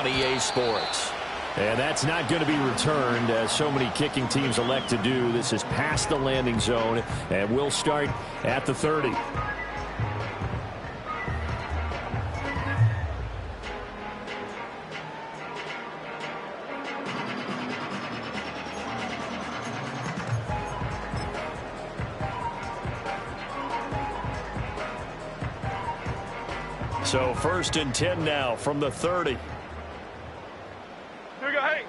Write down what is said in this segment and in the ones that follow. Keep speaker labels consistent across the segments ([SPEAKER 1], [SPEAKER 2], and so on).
[SPEAKER 1] on EA Sports.
[SPEAKER 2] And that's not going to be returned, as so many kicking teams elect to do. This is past the landing zone, and we'll start at the 30. So 1st and 10 now from the 30.
[SPEAKER 3] Here we go, hey.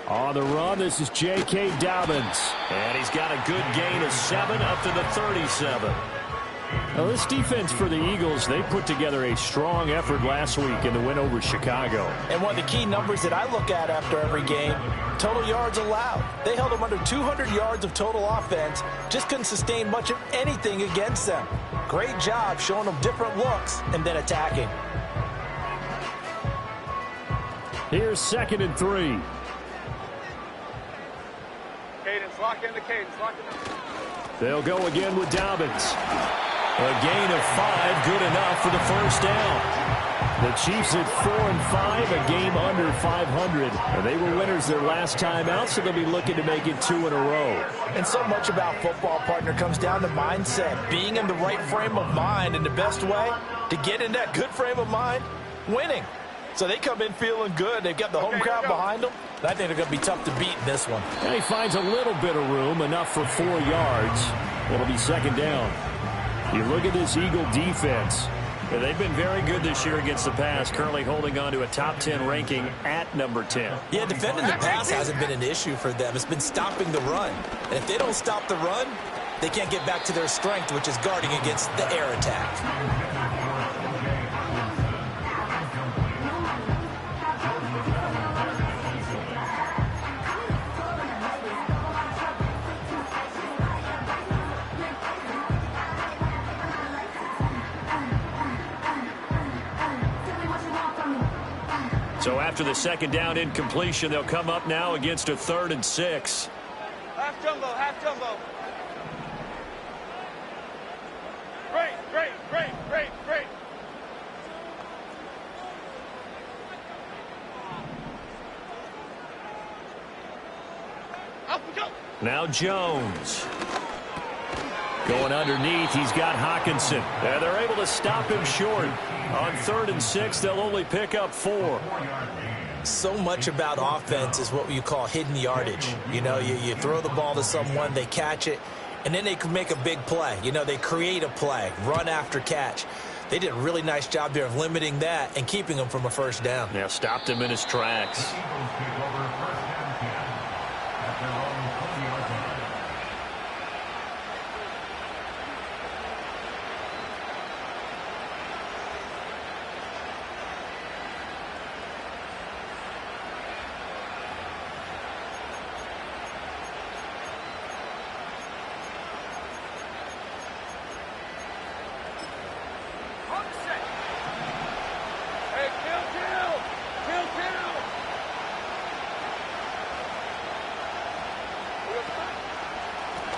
[SPEAKER 2] On the run, this is J.K. Dobbins.
[SPEAKER 1] And he's got a good gain of 7 up to the 37.
[SPEAKER 2] Now, this defense for the Eagles, they put together a strong effort last week in the win over Chicago.
[SPEAKER 4] And one of the key numbers that I look at after every game, total yards allowed. They held them under 200 yards of total offense, just couldn't sustain much of anything against them. Great job showing them different looks and then attacking.
[SPEAKER 2] Here's 2nd and 3.
[SPEAKER 3] Cadence, lock in the cadence, lock in the...
[SPEAKER 2] They'll go again with Dobbins. A gain of 5, good enough for the first down. The Chiefs at 4-5, a game under 500. And they were winners their last time out, so they'll be looking to make it 2 in a row.
[SPEAKER 4] And so much about football, partner, comes down to mindset. Being in the right frame of mind, and the best way to get in that good frame of mind, winning. So they come in feeling good. They've got the home crowd behind them. And I think they're going to be tough to beat in this one.
[SPEAKER 2] And he finds a little bit of room, enough for 4 yards. It'll be 2nd down. You look at this Eagle defense.
[SPEAKER 1] Yeah, they've been very good this year against the pass, currently holding on to a top 10 ranking at number 10.
[SPEAKER 4] Yeah, defending the pass hasn't been an issue for them. It's been stopping the run. And if they don't stop the run, they can't get back to their strength, which is guarding against the air attack.
[SPEAKER 2] So after the 2nd down incompletion, they'll come up now against a 3rd and 6.
[SPEAKER 3] Half jumbo, half jumbo. Great, great, great, great, great. Up we go.
[SPEAKER 2] Now Jones. Going underneath, he's got Hockenson. And they're able to stop him short. On 3rd and 6, they'll only pick up 4.
[SPEAKER 4] So much about offense is what you call hidden yardage. You know, you throw the ball to someone, they catch it, and then they can make a big play. You know, they create a play, run after catch. They did a really nice job there of limiting that and keeping him from a first down.
[SPEAKER 2] Yeah, stopped him in his tracks.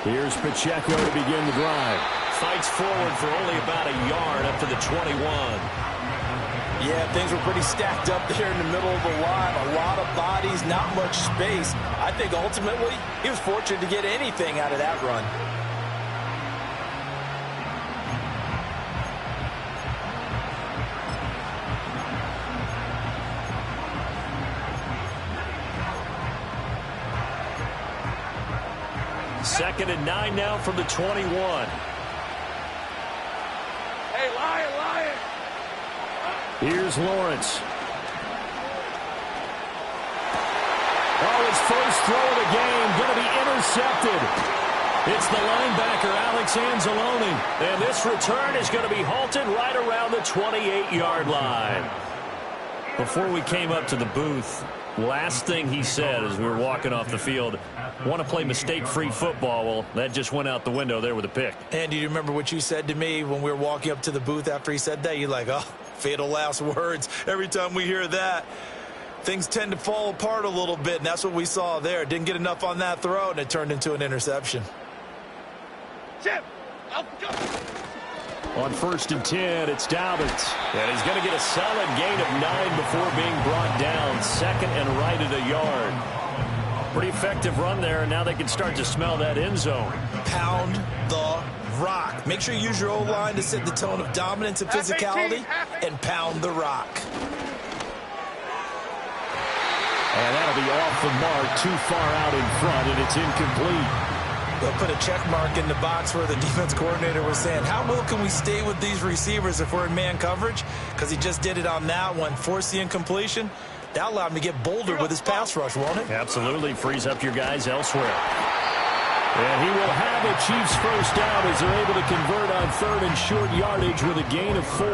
[SPEAKER 2] Here's Pacheco to begin the drive. Fights forward for only about a yard up to the 21.
[SPEAKER 4] Yeah, things were pretty stacked up there in the middle of the line. A lot of bodies, not much space. I think ultimately he was fortunate to get anything out of that run.
[SPEAKER 2] Second and 9 now from the 21.
[SPEAKER 3] Hey, Lion.
[SPEAKER 2] Here's Lawrence. Oh, his first throw of the game going to be intercepted. It's the linebacker, Alex Anzalone. And this return is going to be halted right around the 28-yard line. Before we came up to the booth, last thing he said as we were walking off the field, want to play mistake-free football. Well, that just went out the window there with a pick.
[SPEAKER 4] And do you remember what you said to me when we were walking up to the booth after he said that? You're like, oh, fatal last words. Every time we hear that, things tend to fall apart a little bit, and that's what we saw there. Didn't get enough on that throw, and it turned into an interception.
[SPEAKER 3] Chip, up, go.
[SPEAKER 2] On 1st and 10, it's Dobbins.
[SPEAKER 1] And he's going to get a solid gain of 9 before being brought down. 2nd and right at a yard. Pretty effective run there, and now they can start to smell that end zone.
[SPEAKER 4] Pound the rock. Make sure you use your O-line to set the tone of dominance and physicality, and pound the rock.
[SPEAKER 2] And that'll be off the mark, too far out in front, and it's incomplete.
[SPEAKER 4] They'll put a check mark in the box where the defense coordinator was saying, how well can we stay with these receivers if we're in man coverage? Because he just did it on that one, forced the incompletion. That allowed him to get bolder with his pass rush, won't it?
[SPEAKER 1] Absolutely. Frees up your guys elsewhere.
[SPEAKER 2] And he will have a Chiefs first down as they're able to convert on 3rd and short yardage with a gain of 4.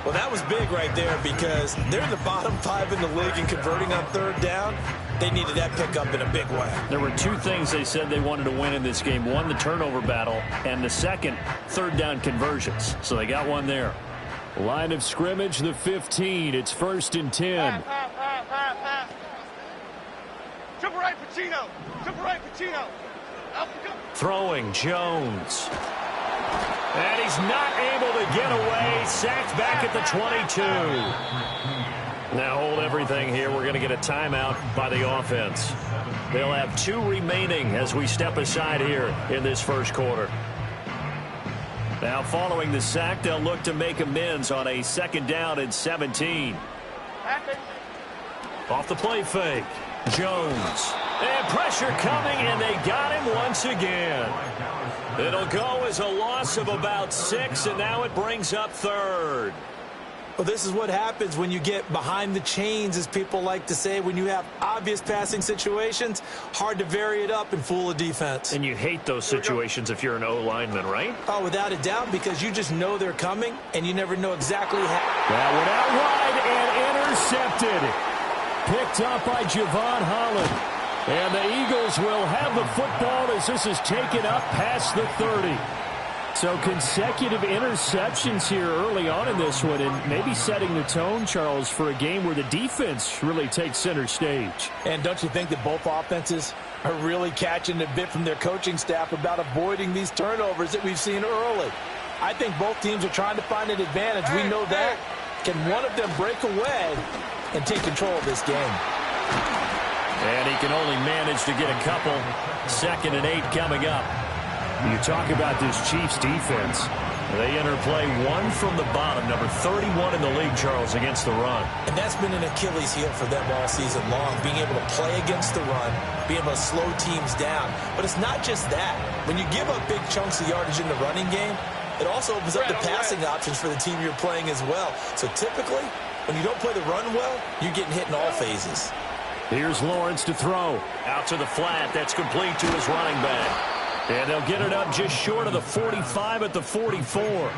[SPEAKER 4] Well, that was big right there because they're in the bottom 5 in the league in converting on 3rd down. They needed that pickup in a big way.
[SPEAKER 1] There were 2 things they said they wanted to win in this game. One, the turnover battle, and the second, 3rd down conversions. So they got one there.
[SPEAKER 2] Line of scrimmage, the 15. It's 1st and 10.
[SPEAKER 3] Triple right, Pacino. Triple right, Pacino.
[SPEAKER 1] Throwing Jones. And he's not able to get away. Sacked back at the 22. Now hold everything here. We're going to get a timeout by the offense. They'll have 2 remaining as we step aside here in this first quarter. Now following the sack, they'll look to make amends on a 2nd down and 17. Off the play fake. Jones. And pressure coming, and they got him once again. It'll go as a loss of about 6, and now it brings up 3rd.
[SPEAKER 4] Well, this is what happens when you get behind the chains, as people like to say. When you have obvious passing situations, hard to vary it up and fool a defense.
[SPEAKER 1] And you hate those situations if you're an O-lineman, right?
[SPEAKER 4] Oh, without a doubt, because you just know they're coming, and you never know exactly how.
[SPEAKER 2] That went out wide and intercepted. Picked up by Javon Holland. And the Eagles will have the football as this is taken up past the 30. So consecutive interceptions here early on in this one, and maybe setting the tone, Charles, for a game where the defense really takes center stage.
[SPEAKER 4] And don't you think that both offenses are really catching a bit from their coaching staff about avoiding these turnovers that we've seen early? I think both teams are trying to find an advantage. We know that. Can one of them break away and take control of this game?
[SPEAKER 1] And he can only manage to get a couple. 2nd and 8 coming up.
[SPEAKER 2] You talk about this Chiefs defense.
[SPEAKER 1] They enter play 1 from the bottom, number 31 in the league, Charles, against the run.
[SPEAKER 4] And that's been an Achilles heel for them all season long, being able to play against the run, being able to slow teams down. But it's not just that. When you give up big chunks of yardage in the running game, it also opens up the passing options for the team you're playing as well. So typically, when you don't play the run well, you're getting hit in all phases.
[SPEAKER 2] Here's Lawrence to throw.
[SPEAKER 1] Out to the flat. That's complete to his running back. And they'll get it up just short of the 45 at the 44.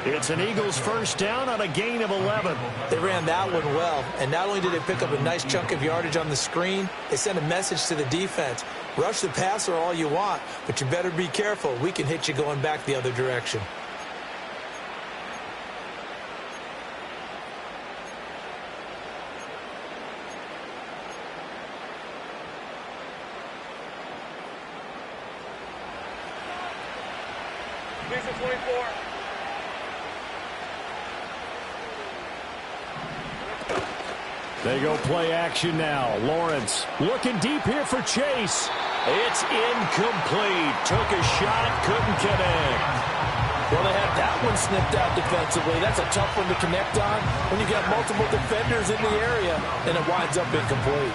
[SPEAKER 1] It's an Eagles first down on a gain of 11.
[SPEAKER 4] They ran that one well, and not only did they pick up a nice chunk of yardage on the screen, they sent a message to the defense. Rush the passer all you want, but you better be careful. We can hit you going back the other direction.
[SPEAKER 2] They go play action now. Lawrence looking deep here for Chase.
[SPEAKER 1] It's incomplete. Took a shot, couldn't connect.
[SPEAKER 4] Well, they had that one snipped out defensively. That's a tough one to connect on when you got multiple defenders in the area, and it winds up incomplete.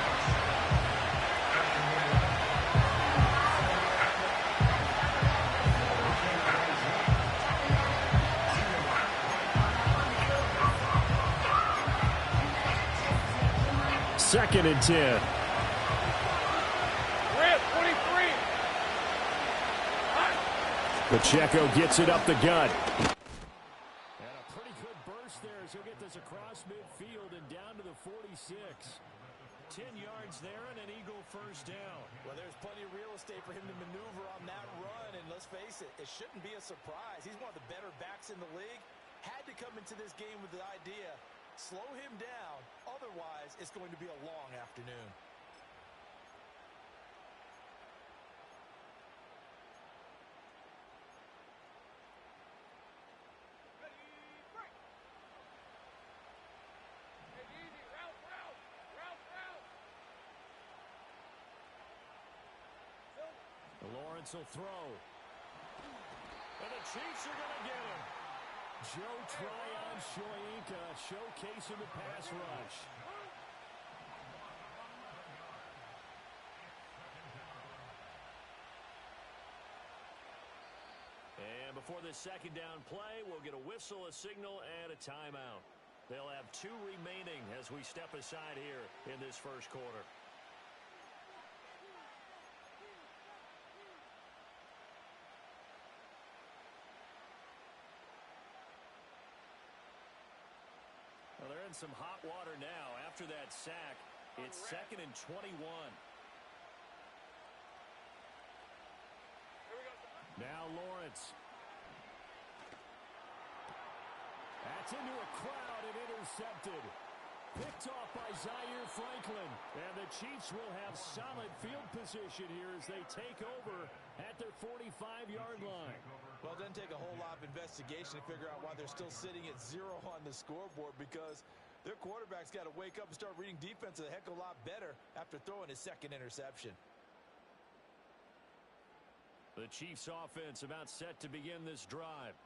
[SPEAKER 2] Second and 10.
[SPEAKER 3] Rip, 23.
[SPEAKER 2] Pacheco gets it up the gut. And a pretty good burst there as he'll get this across midfield and down to the 46. 10 yards there and an Eagle first down.
[SPEAKER 4] Well, there's plenty of real estate for him to maneuver on that run, and let's face it, it shouldn't be a surprise. He's one of the better backs in the league. Had to come into this game with the idea, slow him down, otherwise it's going to be a long afternoon.
[SPEAKER 2] Lawrence will throw. And the Chiefs are going to get him. Joe Tryon-Shoyinka showcasing the pass rush. And before this second down play, we'll get a whistle, a signal, and a timeout. They'll have 2 remaining as we step aside here in this first quarter. Well, they're in some hot water now. After that sack, it's 2nd and 21. Now Lawrence. That's into a crowd and intercepted. Picked off by Zaire Franklin. And the Chiefs will have solid field position here as they take over at their 45-yard line.
[SPEAKER 4] Well, it doesn't take a whole lot of investigation to figure out why they're still sitting at 0 on the scoreboard, because their quarterback's got to wake up and start reading defense a heck of a lot better after throwing his 2nd interception.
[SPEAKER 2] The Chiefs offense about set to begin this drive.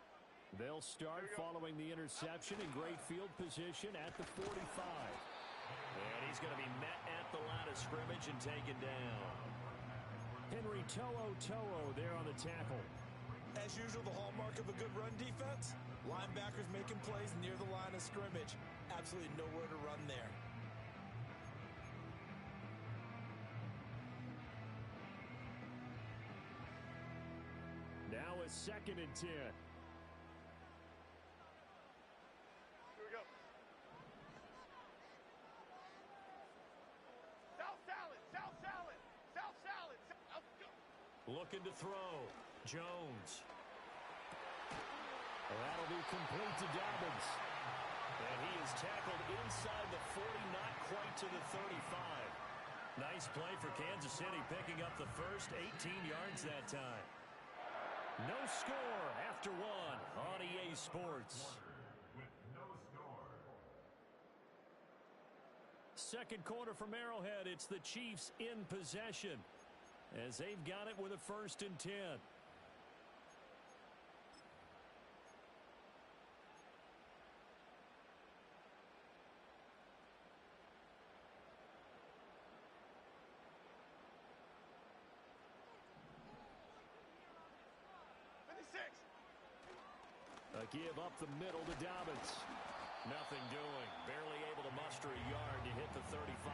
[SPEAKER 2] They'll start following the interception in great field position at the 45.
[SPEAKER 1] And he's going to be met at the line of scrimmage and taken down.
[SPEAKER 2] Henry To'o there on the tackle.
[SPEAKER 4] As usual, the hallmark of a good run defense, linebackers making plays near the line of scrimmage. Absolutely nowhere to run there.
[SPEAKER 2] Now a 2nd and 10.
[SPEAKER 3] Here we go. South salad, South salad, South salad. South, go.
[SPEAKER 2] Looking to throw. Jones. Well, that'll be complete to Dobbins.
[SPEAKER 1] And he is tackled inside the 40, not quite to the 35.
[SPEAKER 2] Nice play for Kansas City, picking up the first 18 yards that time. No score after 1 on EA Sports. Second quarter from Arrowhead. It's the Chiefs in possession as they've got it with a 1st and 10. A give up the middle to Dobbins.
[SPEAKER 1] Nothing doing. Barely able to muster a yard to hit the 35.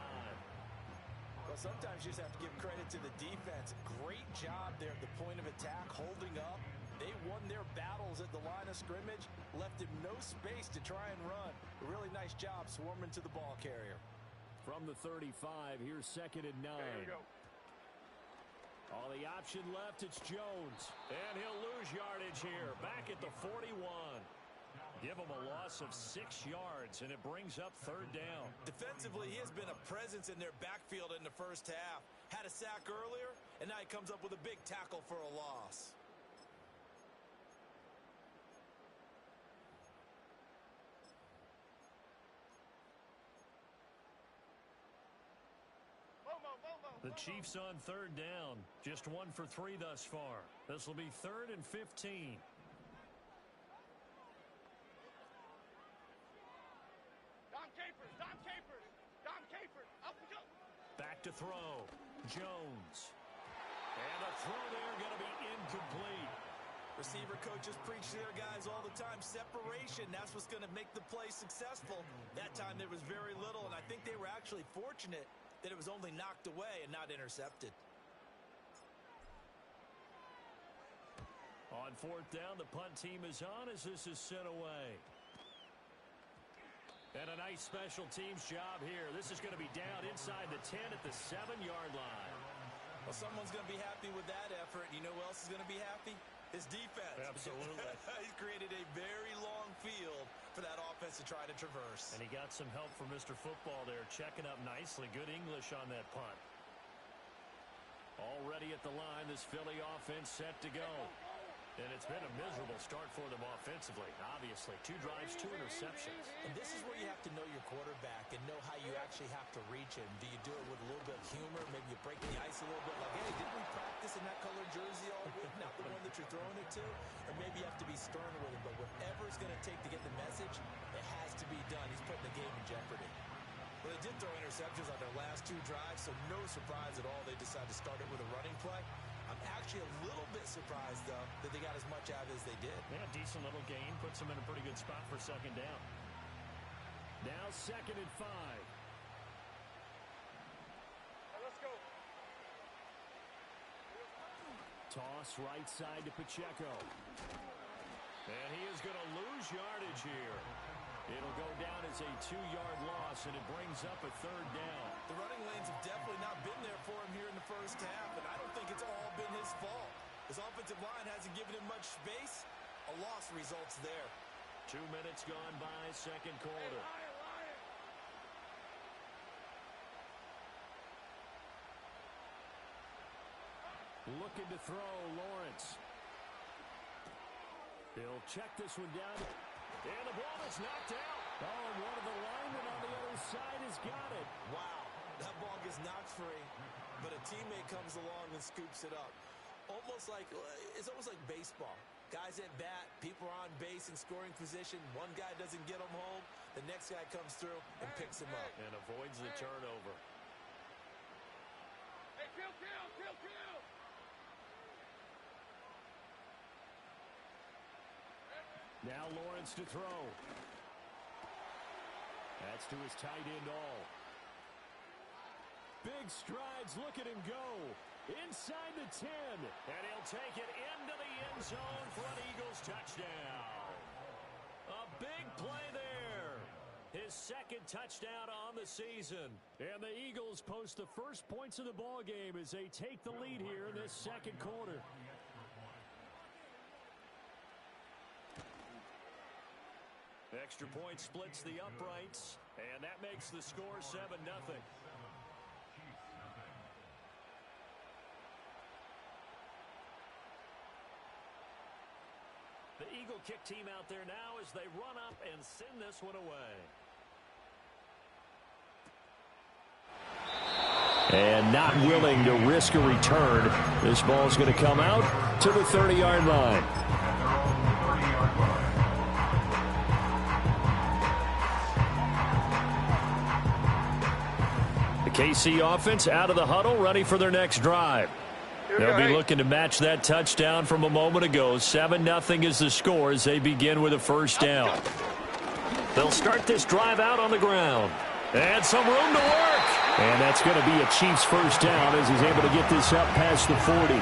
[SPEAKER 4] Well, sometimes you just have to give credit to the defense. Great job there at the point of attack, holding up. They won their battles at the line of scrimmage, left him no space to try and run. A really nice job swarming to the ball carrier.
[SPEAKER 2] From the 35, here's 2nd and 9.
[SPEAKER 3] Here we go.
[SPEAKER 2] All the option left, it's Jones.
[SPEAKER 1] And he'll lose yardage here. Back at the 41.
[SPEAKER 2] Give him a loss of 6 yards, and it brings up 3rd down.
[SPEAKER 4] Defensively, he has been a presence in their backfield in the first half. Had a sack earlier, and now he comes up with a big tackle for a loss.
[SPEAKER 2] The Chiefs on 3rd down. Just 1 for 3 thus far. This will be 3rd and 15.
[SPEAKER 3] Dom Capers, Dom Capers, Dom Capers. Up we go.
[SPEAKER 2] Back to throw. Jones. And a throw there going to be incomplete.
[SPEAKER 4] Receiver coaches preach to their guys all the time. Separation, that's what's going to make the play successful. That time there was very little, and I think they were actually fortunate that it was only knocked away and not intercepted.
[SPEAKER 2] On 4th down, the punt team is on as this is sent away. And a nice special teams job here. This is going to be down inside the 10 at the 7-yard line.
[SPEAKER 4] Well, someone's going to be happy with that effort. You know who else is going to be happy? His defense.
[SPEAKER 2] Absolutely.
[SPEAKER 4] He's created a very long field for that offense to try to traverse.
[SPEAKER 2] And he got some help from Mr. Football there, checking up nicely. Good English on that punt. Already at the line, this Philly offense set to go.
[SPEAKER 1] And it's been a miserable start for them offensively. Obviously, 2 drives, 2 interceptions.
[SPEAKER 4] And this is where you have to know your quarterback and know how you actually have to reach him. Do you do it with a little bit of humor? Maybe you break the ice a little bit. Like, hey, didn't we practice in that colored jersey all week? Not the one that you're throwing it to? Or maybe you have to be stern with him. But whatever it's going to take to get the message, it has to be done. He's putting the game in jeopardy. Well, they did throw interceptions on their last 2 drives, so no surprise at all they decided to start it with a running play. I'm actually a little bit surprised, though, that they got as much out as they did.
[SPEAKER 2] Yeah, decent little gain. Puts them in a pretty good spot for 2nd down. Now 2nd and 5.
[SPEAKER 3] Let's go.
[SPEAKER 2] Toss right side to Pacheco.
[SPEAKER 1] And he is going to lose yardage here. It'll go down as a 2-yard loss, and it brings up a 3rd down.
[SPEAKER 4] The running lanes have definitely not been there for him here in the first half, and I don't think it's all been his fault. His offensive line hasn't given him much space. A loss results there.
[SPEAKER 1] 2 minutes gone by, 2nd quarter.
[SPEAKER 2] Looking to throw, Lawrence. He'll check this one down.
[SPEAKER 1] And the ball is knocked out.
[SPEAKER 2] Oh, and one of the linemen on the other side has got it.
[SPEAKER 4] Wow, that ball gets knocked free, but a teammate comes along and scoops it up. It's almost like baseball. Guys at bat, people are on base in scoring position. One guy doesn't get him home. The next guy comes through and picks him up.
[SPEAKER 1] And avoids the turnover.
[SPEAKER 3] Hey, kill.
[SPEAKER 2] Now Lawrence to throw. That's to his tight end all. Big strides. Look at him go. Inside the 10.
[SPEAKER 1] And he'll take it into the end zone for an Eagles touchdown. A big play there. His 2nd touchdown on the season.
[SPEAKER 2] And the Eagles post the first points of the ball game as they take the lead here in this 2nd quarter.
[SPEAKER 1] Extra point splits the uprights, and that makes the score 7-0. The Eagle kick team out there now as they run up and send this one away.
[SPEAKER 2] And not willing to risk a return. This ball's going to come out to the 30-yard line. KC offense out of the huddle, ready for their next drive. They'll be looking to match that touchdown from a moment ago. 7-0 is the score as they begin with a 1st down.
[SPEAKER 1] They'll start this drive out on the ground. And some room to work.
[SPEAKER 2] And that's going to be a Chiefs 1st down as he's able to get this up past the 40.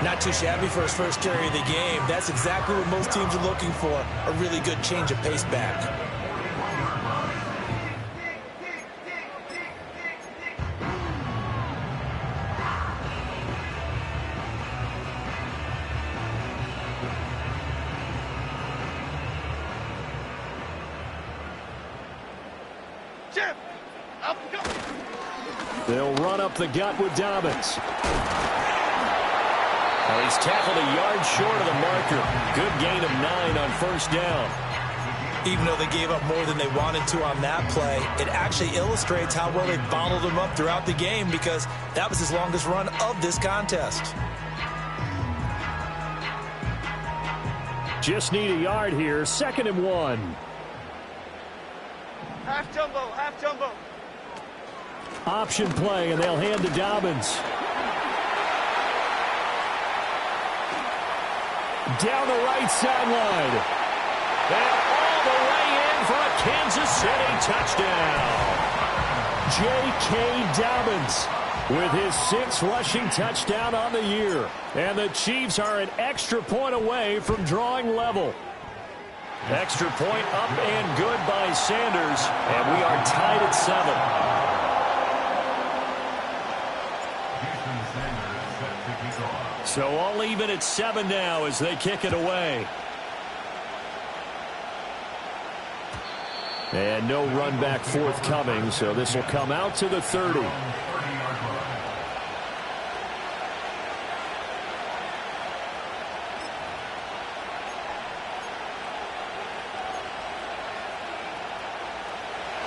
[SPEAKER 4] Not too shabby for his first carry of the game. That's exactly what most teams are looking for, a really good change of pace back.
[SPEAKER 2] They'll run up the gut with Dobbins.
[SPEAKER 1] Well, he's tackled a yard short of the marker. Good gain of 9 on 1st down.
[SPEAKER 4] Even though they gave up more than they wanted to on that play, it actually illustrates how well they bottled them up throughout the game because that was his longest run of this contest.
[SPEAKER 2] Just need a yard here. 2nd and 1.
[SPEAKER 3] Half jumbo.
[SPEAKER 2] Option play, and they'll hand to Dobbins. Down the right sideline.
[SPEAKER 1] And all the way in for a Kansas City touchdown.
[SPEAKER 2] J.K. Dobbins with his 6th rushing touchdown on the year. And the Chiefs are an extra point away from drawing level.
[SPEAKER 1] Extra point up and good by Sanders. And we are tied at 7. So all even at 7 now as they kick it away.
[SPEAKER 2] And no run back forthcoming, so this will come out to the 30.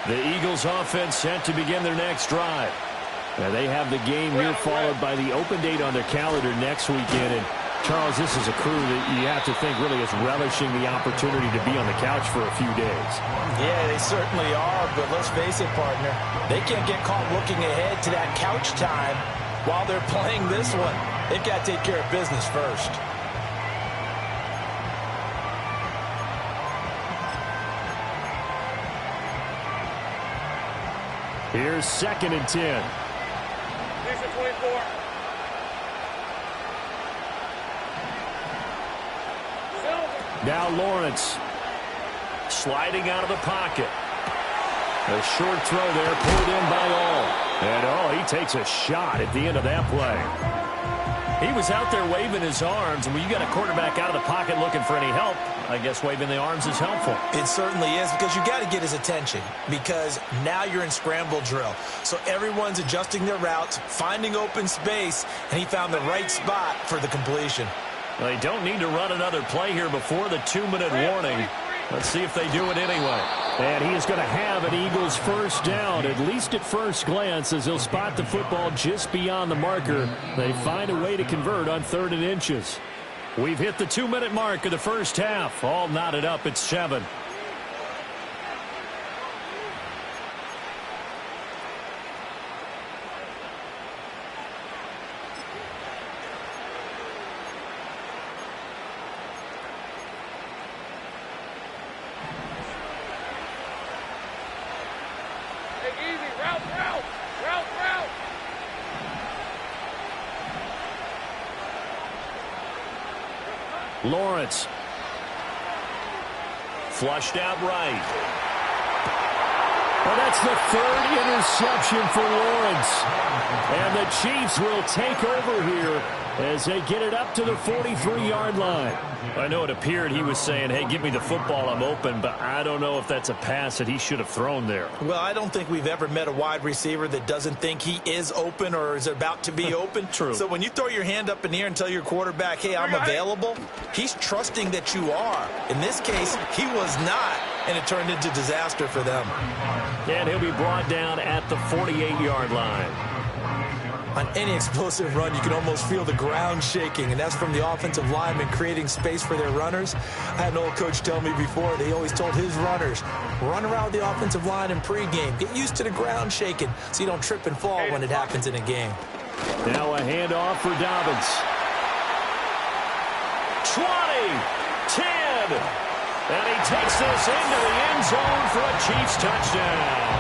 [SPEAKER 2] The Eagles offense set to begin their next drive. Now they have the game here followed by the open date on their calendar next weekend. And Charles, this is a crew that you have to think really is relishing the opportunity to be on the couch for a few days.
[SPEAKER 4] Yeah, they certainly are, but let's face it, partner. They can't get caught looking ahead to that couch time while they're playing this one. They've got to take care of business first.
[SPEAKER 2] Here's 2nd and 10.
[SPEAKER 3] Here's the 24.
[SPEAKER 2] Now Lawrence sliding out of the pocket. A short throw there pulled in by All. And he takes a shot at the end of that play. He was out there waving his arms, and when you got a quarterback out of the pocket looking for any help, I guess waving the arms is helpful.
[SPEAKER 4] It certainly is, because you got to get his attention, because now you're in scramble drill. So everyone's adjusting their routes, finding open space, and he found the right spot for the completion.
[SPEAKER 2] Well, they don't need to run another play here before the 2-minute warning. Let's see if they do it anyway. And he is going to have an Eagles first down, at least at first glance, as he'll spot the football just beyond the marker. They find a way to convert on 3rd and inches. We've hit the 2-minute mark of the first half. All knotted up at 7. Lawrence. Flushed out right. Well, that's the 3rd interception for Lawrence. And the Chiefs will take over here as they get it up to the 43-yard line. I know it appeared he was saying, hey, give me the football, I'm open, but I don't know if that's a pass that he should have thrown there.
[SPEAKER 4] Well, I don't think we've ever met a wide receiver that doesn't think he is open or is about to be open.
[SPEAKER 2] True.
[SPEAKER 4] So when you throw your hand up in the air and tell your quarterback, hey, I'm available, he's trusting that you are. In this case, he was not, and it turned into disaster for them.
[SPEAKER 2] And he'll be brought down at the 48-yard line.
[SPEAKER 4] On any explosive run, you can almost feel the ground shaking, and that's from the offensive linemen creating space for their runners. I had an old coach tell me before, they always told his runners, run around the offensive line in pregame. Get used to the ground shaking so you don't trip and fall when it happens in a game.
[SPEAKER 2] Now a handoff for Dobbins. 20, 10, and he takes this into the end zone for a Chiefs touchdown.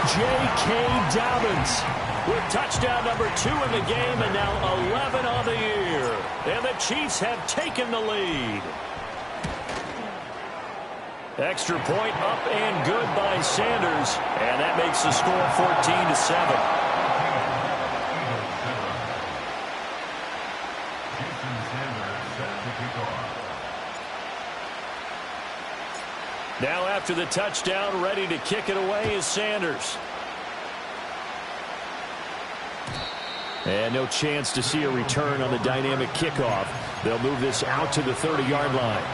[SPEAKER 2] J.K. Dobbins with touchdown number 2 in the game, and now 11 on the year. And the Chiefs have taken the lead. Extra point up and good by Sanders, and that makes the score 14-7. Now after the touchdown, ready to kick it away is Sanders. And no chance to see a return on the dynamic kickoff. They'll move this out to the 30-yard line.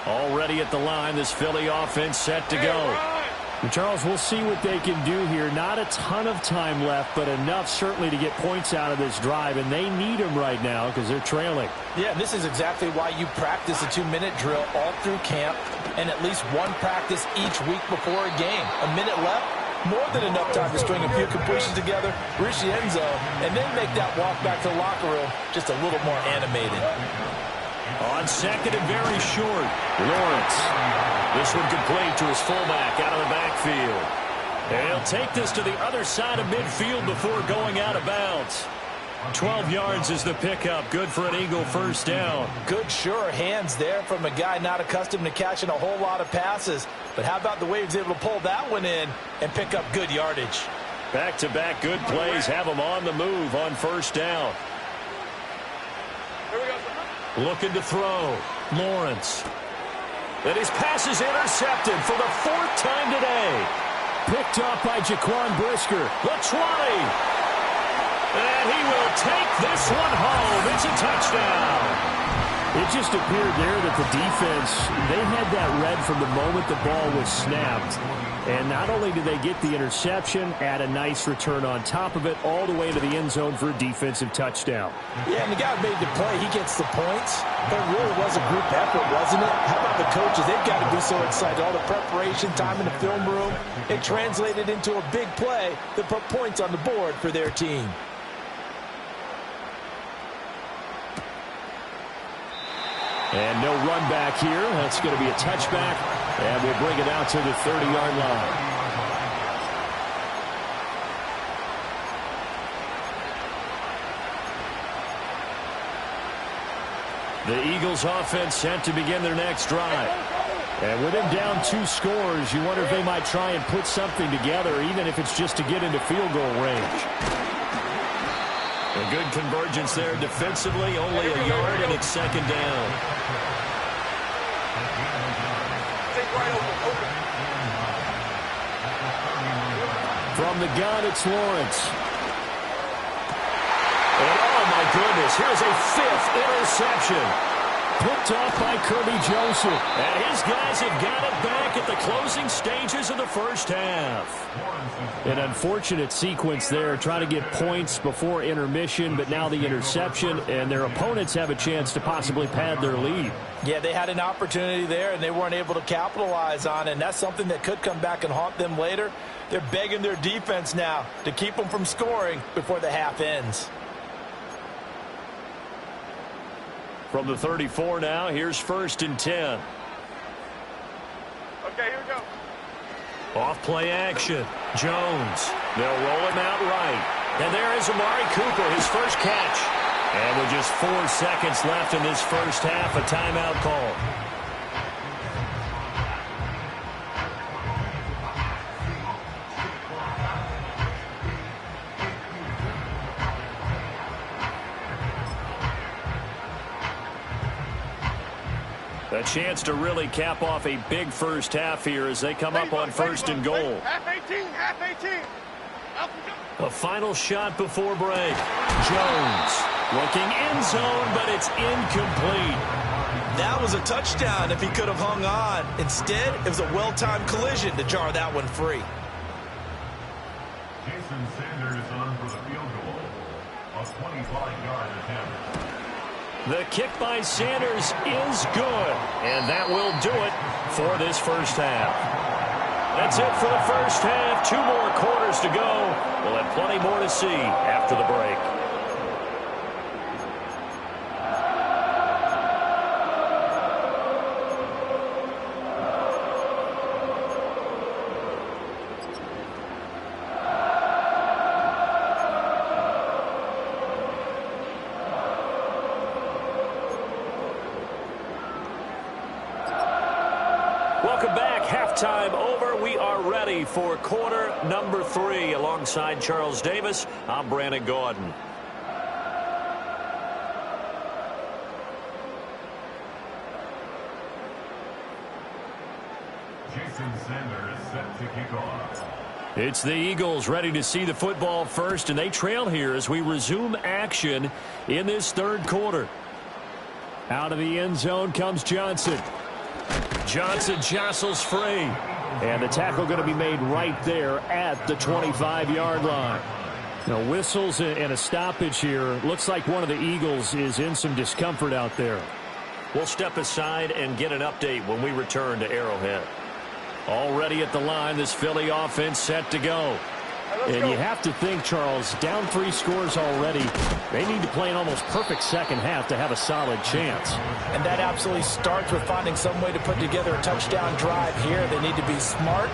[SPEAKER 2] Already at the line, this Philly offense set to go. And Charles, we'll see what they can do here. Not a ton of time left, but enough certainly to get points out of this drive, and they need them right now because they're trailing.
[SPEAKER 4] Yeah, this is exactly why you practice a 2-minute drill all through camp and at least one practice each week before a game. A minute left, more than enough time to string a few completions together, reach the end zone, and then make that walk back to the locker room just a little more animated.
[SPEAKER 2] On second and very short, Lawrence. This one complete to his fullback out of the backfield. And he'll take this to the other side of midfield before going out of bounds. 12 yards is the pickup. Good for an Eagle first down.
[SPEAKER 4] Good, sure hands there from a guy not accustomed to catching a whole lot of passes. But how about the way he was able to pull that one in and pick up good yardage?
[SPEAKER 2] Back-to-back good plays have him on the move on first down. Looking to throw. Lawrence. And his pass is intercepted for the 4th time today. Picked up by Jaquan Brisker. The 20. And he will take this one home.
[SPEAKER 1] It's a touchdown.
[SPEAKER 2] It just appeared there that the defense, they had that read from the moment the ball was snapped. And not only did they get the interception, add a nice return on top of it, all the way to the end zone for a defensive touchdown.
[SPEAKER 4] Yeah, and the guy who made the play, he gets the points. But it really was a group effort, wasn't it? How about the coaches? They've got to be so excited. All the preparation, time in the film room, it translated into a big play that put points on the board for their team.
[SPEAKER 2] And no run back here. That's going to be a touchback. And we'll bring it out to the 30-yard line. The Eagles offense set to begin their next drive. And with them down 2 scores, you wonder if they might try and put something together, even if it's just to get into field goal range.
[SPEAKER 1] A good convergence there defensively, only a yard, and it's second down.
[SPEAKER 2] From the gun, it's Lawrence.
[SPEAKER 1] And oh my goodness, here's a 5th interception.
[SPEAKER 2] Picked off by Kirby Joseph.
[SPEAKER 1] And his guys have got it back at the closing stages of the first half.
[SPEAKER 2] An unfortunate sequence there, trying to get points before intermission, but now the interception, and their opponents have a chance to possibly pad their lead.
[SPEAKER 4] Yeah, they had an opportunity there, and they weren't able to capitalize on it, and that's something that could come back and haunt them later. They're begging their defense now to keep them from scoring before the half ends.
[SPEAKER 1] From the 34 now, here's 1st and 10.
[SPEAKER 3] Okay, here we go.
[SPEAKER 1] Off play action. Jones. They'll roll him out right. And there is Amari Cooper, his first catch. And with just 4 seconds left in this first half, a timeout call. A chance to really cap off a big first half here as they come up on 1st and goal.
[SPEAKER 3] Half 18, half 18.
[SPEAKER 1] A final shot before break. Jones looking end zone, but it's incomplete.
[SPEAKER 4] That was a touchdown if he could have hung on. Instead, it was a well-timed collision to jar that one free.
[SPEAKER 5] Jason Sanders on for the field goal. A 25-yard attempt.
[SPEAKER 1] The kick by Sanders is good, and that will do it for this first half. That's it for the first half. 2 more quarters to go. We'll have plenty more to see after the break. Welcome back. Halftime over. We are ready for quarter number 3. Alongside Charles Davis, I'm Brandon Gaudin.
[SPEAKER 5] Jason Sanders set to kick off.
[SPEAKER 1] It's the Eagles ready to see the football first, and they trail here as we resume action in this third quarter.
[SPEAKER 2] Out of the end zone comes Johnson.
[SPEAKER 1] Johnson jostles free.
[SPEAKER 2] And the tackle going to be made right there at the 25-yard line. Now, whistles and a stoppage here. Looks like one of the Eagles is in some discomfort out there.
[SPEAKER 1] We'll step aside and get an update when we return to Arrowhead. Already at the line, this Philly offense set to go.
[SPEAKER 2] And you have to think, Charles, down 3 scores already. They need to play an almost perfect second half to have a solid chance.
[SPEAKER 4] And that absolutely starts with finding some way to put together a touchdown drive here. They need to be smart,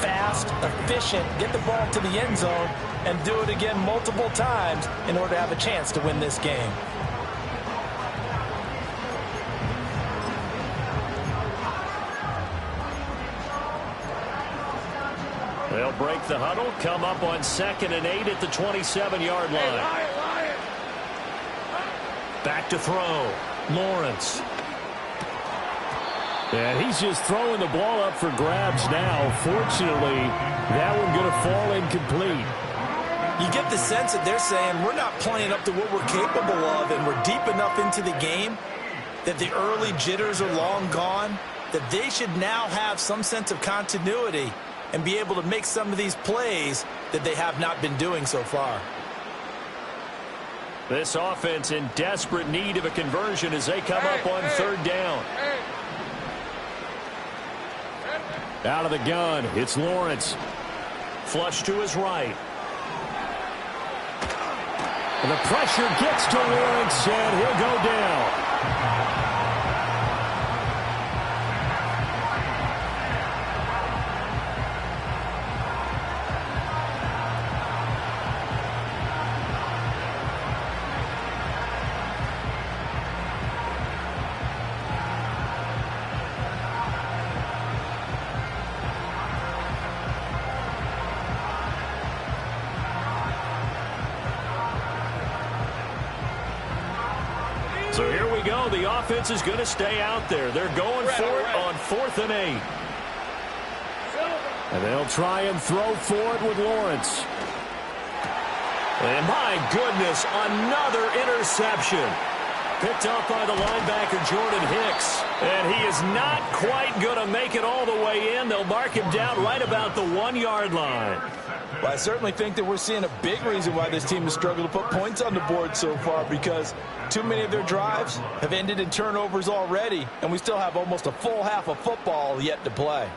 [SPEAKER 4] fast, efficient, get the ball to the end zone, and do it again multiple times in order to have a chance to win this game.
[SPEAKER 1] They'll break the huddle, come up on 2nd and 8 at the 27-yard line. Back to throw. Lawrence.
[SPEAKER 2] And he's just throwing the ball up for grabs now. Fortunately, that one going to fall incomplete.
[SPEAKER 4] You get the sense that they're saying we're not playing up to what we're capable of, and we're deep enough into the game that the early jitters are long gone, that they should now have some sense of continuity and be able to make some of these plays that they have not been doing so far.
[SPEAKER 2] This offense in desperate need of a conversion as they come up on third down. Out of the gun, it's Lawrence.
[SPEAKER 1] Flush to his right.
[SPEAKER 2] And the pressure gets to Lawrence, and he'll go down.
[SPEAKER 1] So here we go. The offense is going to stay out there. They're going for it on 4th and 8.
[SPEAKER 2] And they'll try and throw for it with Lawrence.
[SPEAKER 1] And my goodness, another interception. Picked off by the linebacker, Jordan Hicks. And he is not quite going to make it all the way in. They'll mark him down right about the 1-yard line.
[SPEAKER 4] Well, I certainly think that we're seeing a big reason why this team has struggled to put points on the board so far, because too many of their drives have ended in turnovers already, and we still have almost a full half of football yet to play.